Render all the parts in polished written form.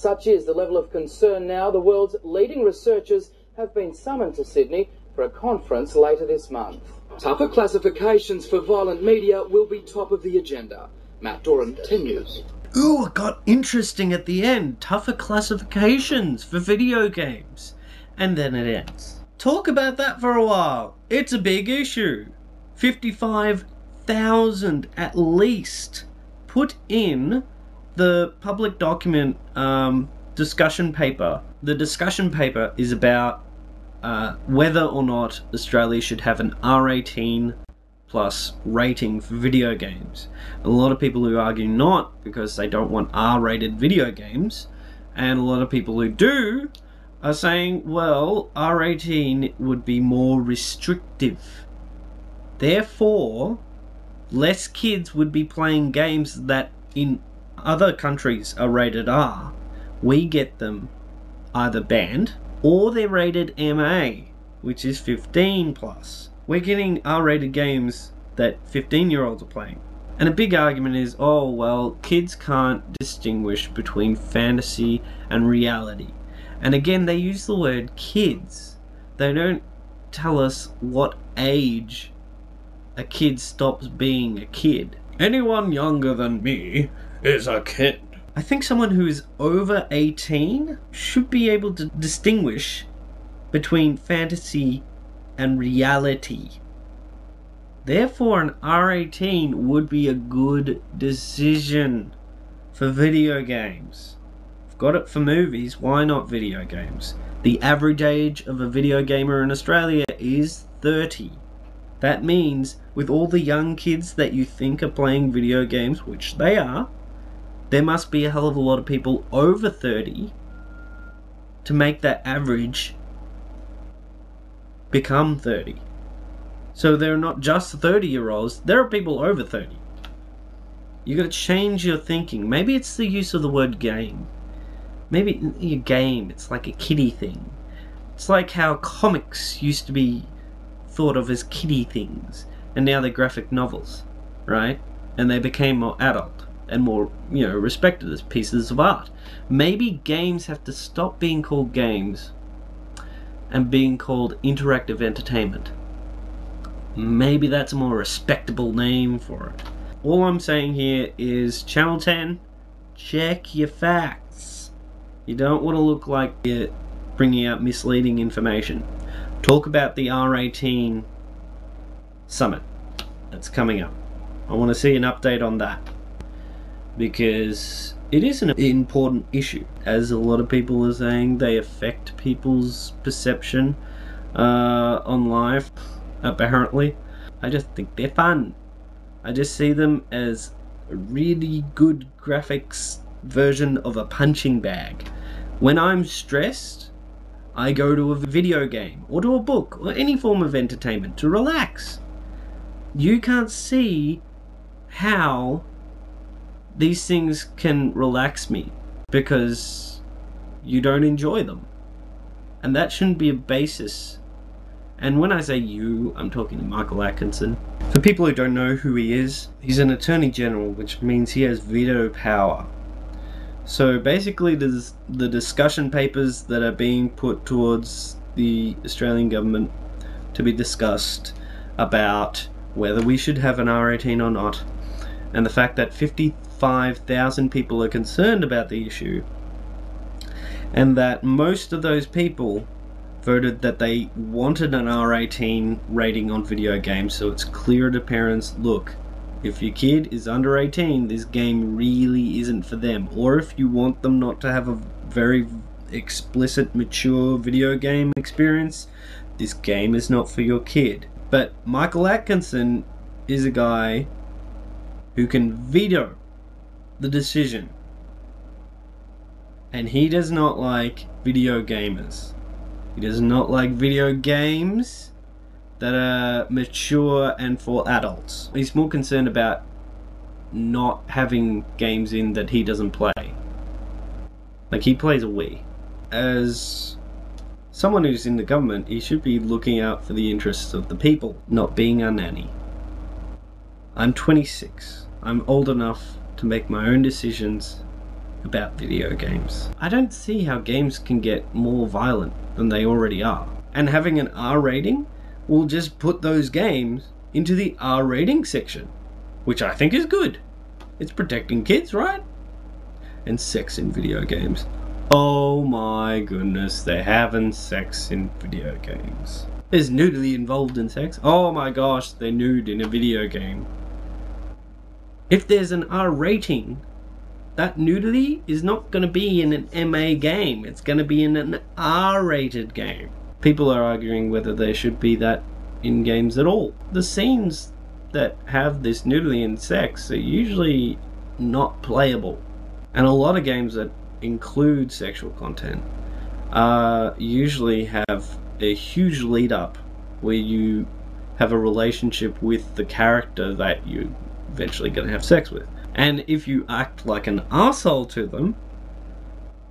Such is the level of concern now the world's leading researchers have been summoned to Sydney for a conference later this month. Tougher classifications for violent media will be top of the agenda. Matt Doran, 10 News. Ooh, it got interesting at the end. Tougher classifications for video games. And then it ends. Talk about that for a while. It's a big issue. 55,000 at least put in the public document discussion paper. The discussion paper is about whether or not Australia should have an R18 plus rating for video games. A lot of people who argue not because they don't want R-rated video games, and a lot of people who do are saying, well, R18 would be more restrictive. Therefore, less kids would be playing games that in other countries are rated R. We get them either banned or they're rated MA, which is 15 plus. We're getting R-rated games that 15-year-olds are playing. And a big argument is, oh, well, kids can't distinguish between fantasy and reality. And again, they use the word kids. They don't tell us what age a kid stops being a kid. Anyone younger than me is a kid. I think someone who is over 18 should be able to distinguish between fantasy and reality. Therefore, an R18 would be a good decision for video games. I've got it for movies, why not video games? The average age of a video gamer in Australia is 30. That means, with all the young kids that you think are playing video games, which they are, there must be a hell of a lot of people over 30 to make that average become 30. So they're not just 30-year-olds, there are people over 30. You gotta change your thinking. Maybe it's the use of the word game. Maybe a game, it's like a kiddie thing. It's like how comics used to be thought of as kiddie things, and now they're graphic novels, right? And they became more adult and more, respected as pieces of art. Maybe games have to stop being called games and being called interactive entertainment. Maybe that's a more respectable name for it. All I'm saying here is, Channel 10, check your facts. You don't want to look like you're bringing out misleading information. Talk about the R18 summit that's coming up. I want to see an update on that, because it is an important issue. As a lot of people are saying, they affect people's perception on life, apparently. I just think they're fun. I just see them as a really good graphics version of a punching bag. When I'm stressed, I go to a video game or to a book or any form of entertainment to relax. You can't see how these things can relax me because you don't enjoy them. And that shouldn't be a basis. And when I say you, I'm talking to Michael Atkinson. For people who don't know who he is, he's an Attorney General, which means he has veto power. So basically there's the discussion papers that are being put towards the Australian government to be discussed about whether we should have an R18 or not, and the fact that 55,000 people are concerned about the issue, and that most of those people voted that they wanted an R18 rating on video games, so it's clear to parents, look, if your kid is under 18, this game really isn't for them. Or if you want them not to have a very explicit, mature video game experience, this game is not for your kid. But Michael Atkinson is a guy who can veto the decision. And he does not like video gamers. He does not like video games that are mature and for adults. He's more concerned about not having games in that he doesn't play. Like, he plays a Wii. As someone who's in the government, he should be looking out for the interests of the people, not being a nanny. I'm 26. I'm old enough to make my own decisions about video games. I don't see how games can get more violent than they already are. And having an R rating will just put those games into the R rating section, which I think is good. It's protecting kids, right? And sex in video games. Oh my goodness, they're having sex in video games. There's nudity involved in sex. Oh my gosh, they're nude in a video game. If there's an R rating, that nudity is not going to be in an MA game. It's going to be in an R-rated game. People are arguing whether there should be that in games at all. The scenes that have this nudity and sex are usually not playable. And a lot of games that include sexual content usually have a huge lead up where you have a relationship with the character that you're eventually going to have sex with. And if you act like an arsehole to them,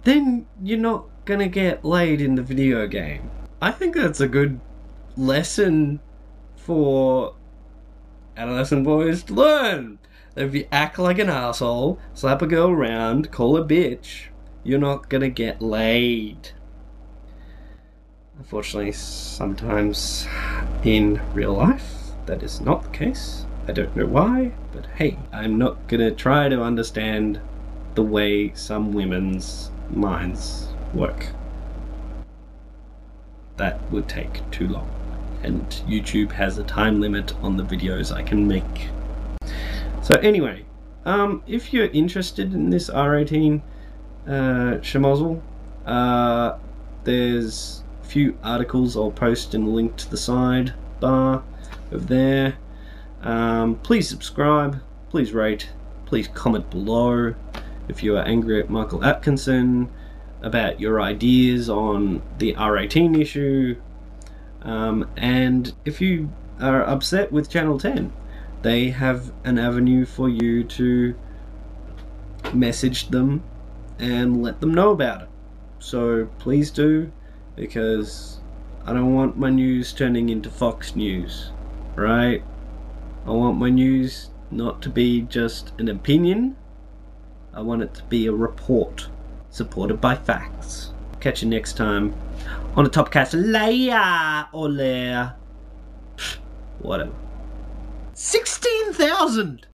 then you're not going to get laid in the video game. I think that's a good lesson for adolescent boys to learn. If you act like an arsehole, slap a girl around, call her bitch, you're not going to get laid. Unfortunately, sometimes in real life, that is not the case. I don't know why, but hey, I'm not gonna try to understand the way some women's minds work. That would take too long, and YouTube has a time limit on the videos I can make. So anyway, if you're interested in this R18 schmozzle, there's a few articles I'll post in a link to the sidebar over there. Please subscribe, please rate, please comment below if you are angry at Michael Atkinson about your ideas on the R18 issue, and if you are upset with Channel 10, they have an avenue for you to message them and let them know about it. So please do, because I don't want my news turning into Fox News, right? I want my news not to be just an opinion. I want it to be a report supported by facts. Catch you next time on the Topcats Lair or Lair. Whatever. 16,000!